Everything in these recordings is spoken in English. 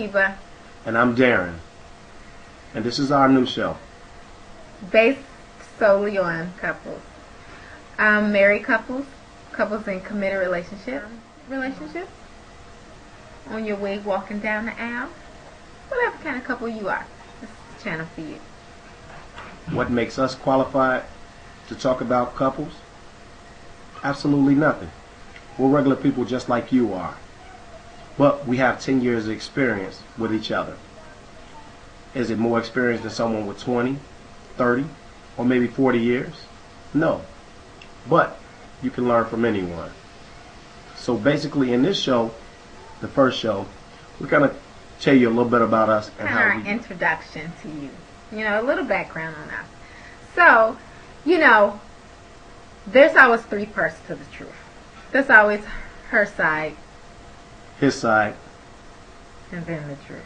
Kiba. And I'm Darren. And this is our new show. Based solely on couples. Married couples, couples in committed relationships. On your way walking down the aisle. Whatever kind of couple you are. This is the channel for you. What makes us qualified to talk about couples? Absolutely nothing. We're regular people just like you are. But we have 10 years of experience with each other. Is it more experience than someone with 20, 30, or maybe 40 years? No. But you can learn from anyone. So basically in this show, the first show, we're going to tell you a little bit about us and how we... introduction to you. You know, a little background on us. So, you know, there's always three parts to the truth. There's always her side. His side. And then the truth.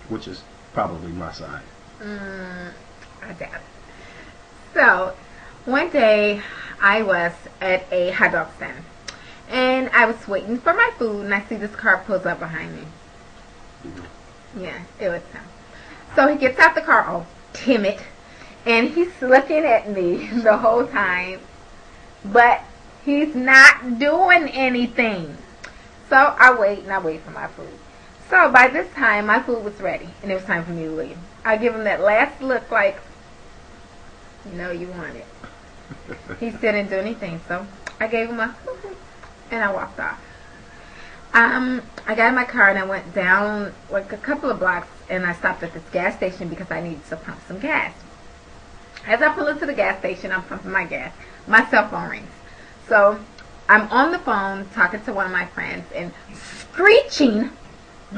Which is probably my side. I doubt it. So, one day I was at a hot dog stand. And I was waiting for my food and I see this car pulls up behind me. Yeah, it was him. So he gets out the car all timid. And he's looking at me the whole time. But he's not doing anything. So I wait and I wait for my food. So by this time my food was ready. And it was time for me to leave. I give him that last look like, you know you want it. He still didn't do anything. So I gave him my food. And I walked off. I got in my car and I went down like a couple of blocks and I stopped at this gas station because I needed to pump some gas. As I pull into the gas station, I'm pumping my gas. My cell phone rings. So I'm on the phone talking to one of my friends and screeching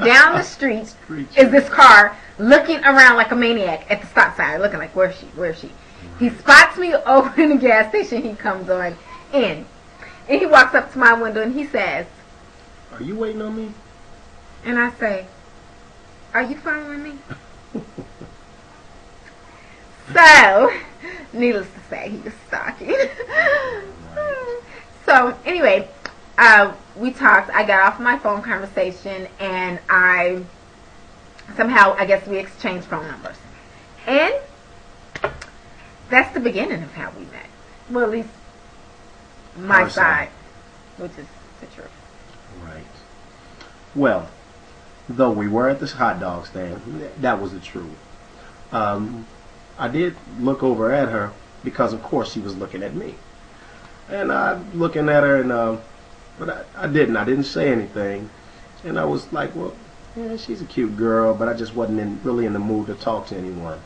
down the street is this car looking around like a maniac at the stop sign, looking like, where is she? Where is she? He spots me over in the gas station. He comes on in. And he walks up to my window and he says, "Are you waiting on me?" And I say, "Are you following me?" So, needless to say, he was stalking. So, anyway, we talked. I got off my phone conversation and I guess we exchanged phone numbers. And that's the beginning of how we met. Well, at least my side, which is the truth. Right. Well, though we were at this hot dog stand, that was the truth. I did look over at her because, of course, she was looking at me. And I'm looking at her, and but I didn't say anything. And I was like, well, yeah, she's a cute girl, but I just wasn't really in the mood to talk to anyone.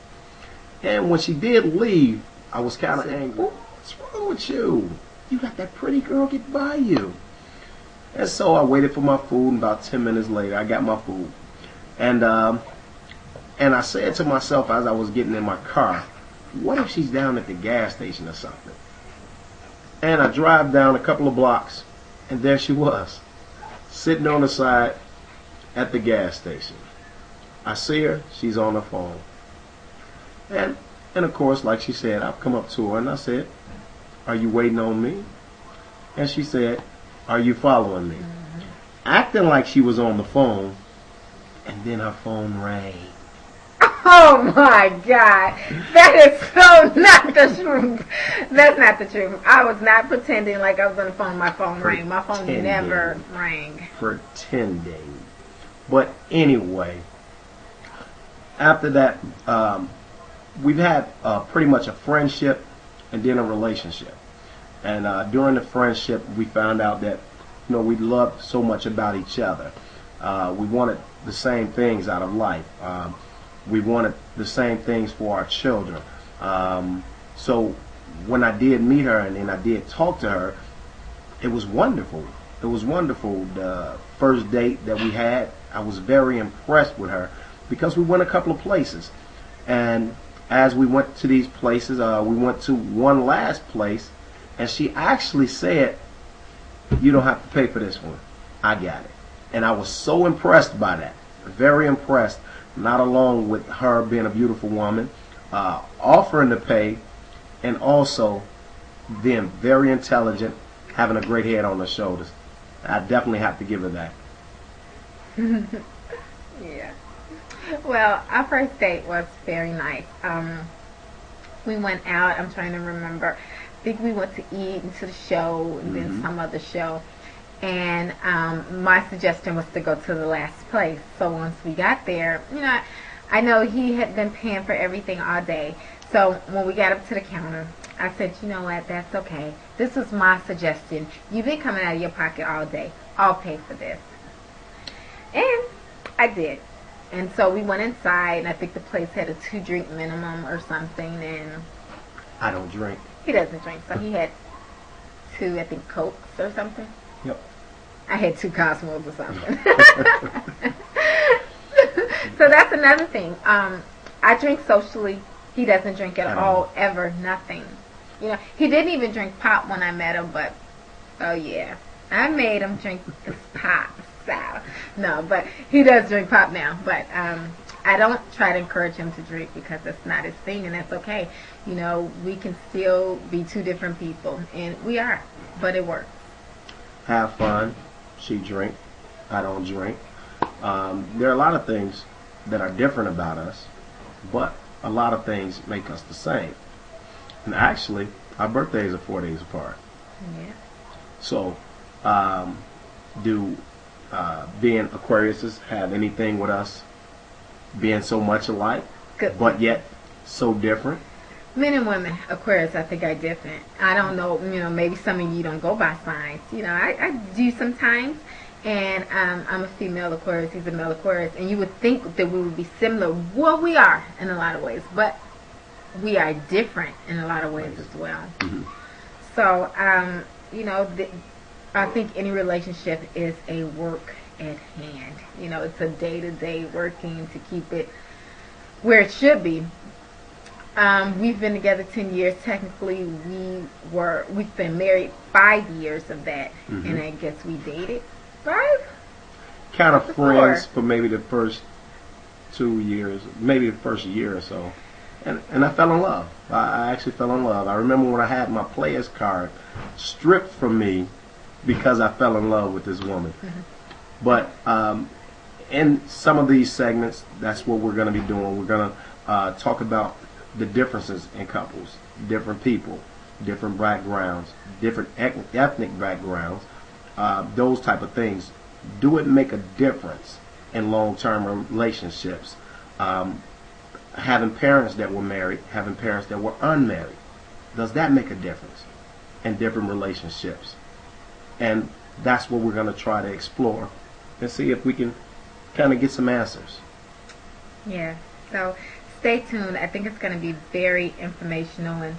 And when she did leave, I was kind of angry. What's wrong with you? You let that pretty girl get by you. And so I waited for my food, and about 10 minutes later, I got my food. And I said to myself as I was getting in my car, what if she's down at the gas station or something? And I drive down a couple of blocks, and there she was, sitting on the side at the gas station. I see her, she's on the phone. And of course, like she said, I've come up to her and I said, "Are you waiting on me?" And she said, "Are you following me?" Acting like she was on the phone, and then her phone rang. Oh my God, that is so not the truth. That's not the truth. I was not pretending like I was on the phone. My phone rang. My phone never rang. Pretending. But anyway, after that, we've had pretty much a friendship and then a relationship. And during the friendship, we found out that, you know, we loved so much about each other. We wanted the same things out of life. We wanted the same things for our children. So when I did meet her and I did talk to her, it was wonderful. It was wonderful. The first date that we had, I was very impressed with her because we went a couple of places. And as we went to these places, we went to one last place, and she actually said, "You don't have to pay for this one. I got it." And I was so impressed by that. Very impressed. Not alone with her being a beautiful woman, offering to pay, and also being very intelligent, having a great head on her shoulders. I definitely have to give her that. Yeah. Well, our first date was very nice. We went out. I'm trying to remember. I think we went to eat and to the show and then Mm-hmm. some other show. And my suggestion was to go to the last place. So once we got there, I know he had been paying for everything all day. So when we got up to the counter, I said, you know what, that's okay. This was my suggestion. You've been coming out of your pocket all day. I'll pay for this. And I did. And so we went inside, and I think the place had a 2-drink minimum or something, and I don't drink. he doesn't drink, so he had 2, I think, Cokes or something. Yep. I had 2 Cosmos or something. So that's another thing. I drink socially. He doesn't drink at all, ever, nothing. He didn't even drink pop when I met him, but, oh yeah. I made him drink this pop. So, no, but he does drink pop now. But I don't try to encourage him to drink because that's not his thing, and that's okay. We can still be 2 different people, and we are, but it works. Have fun. She drink. I don't drink. There are a lot of things that are different about us, but a lot of things make us the same. And actually, our birthdays are 4 days apart. Yeah. So, do being Aquariuses have anything with us being so much alike, Good. but yet so different? Men and women, Aquarius, I think are different. I don't know, maybe some of you don't go by signs. I do sometimes. And I'm a female Aquarius, he's a male Aquarius. And you would think that we would be similar. Well, we are in a lot of ways. But we are different in a lot of ways as well. Mm-hmm. So, I think any relationship is a work at hand. It's a day-to-day working to keep it where it should be. We've been together 10 years. Technically, we've been married 5 years of that. Mm-hmm. And I guess we dated 5? Kind of Before. friends for maybe the first 2 years, maybe the first year or so. And I fell in love. I actually fell in love. I remember when I had my player's card stripped from me because I fell in love with this woman. Mm-hmm. But in some of these segments, that's what we're going to be doing. We're going to talk about the differences in couples, different people, different backgrounds, different ethnic backgrounds, those type of things. Do it make a difference in long-term relationships? Having parents that were married, having parents that were unmarried, does that make a difference in different relationships? And that's what we're going to try to explore and see if we can kind of get some answers. Yeah. So stay tuned. I think it's going to be very informational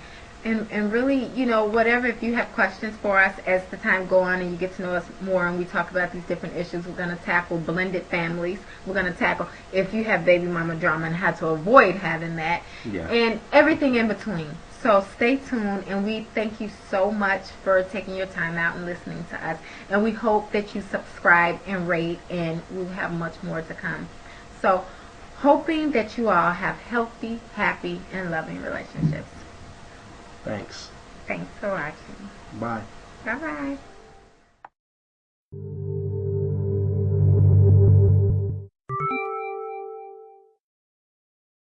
and really, whatever, if you have questions for us as the time go on and you get to know us more and we talk about these different issues, we're going to tackle blended families. We're going to tackle if you have baby mama drama and how to avoid having that, Yeah. and everything in between. So stay tuned, and we thank you so much for taking your time out and listening to us. And we hope that you subscribe and rate, and we'll have much more to come. So hoping that you all have healthy, happy, and loving relationships. Thanks. Thanks for watching. Bye. Bye-bye.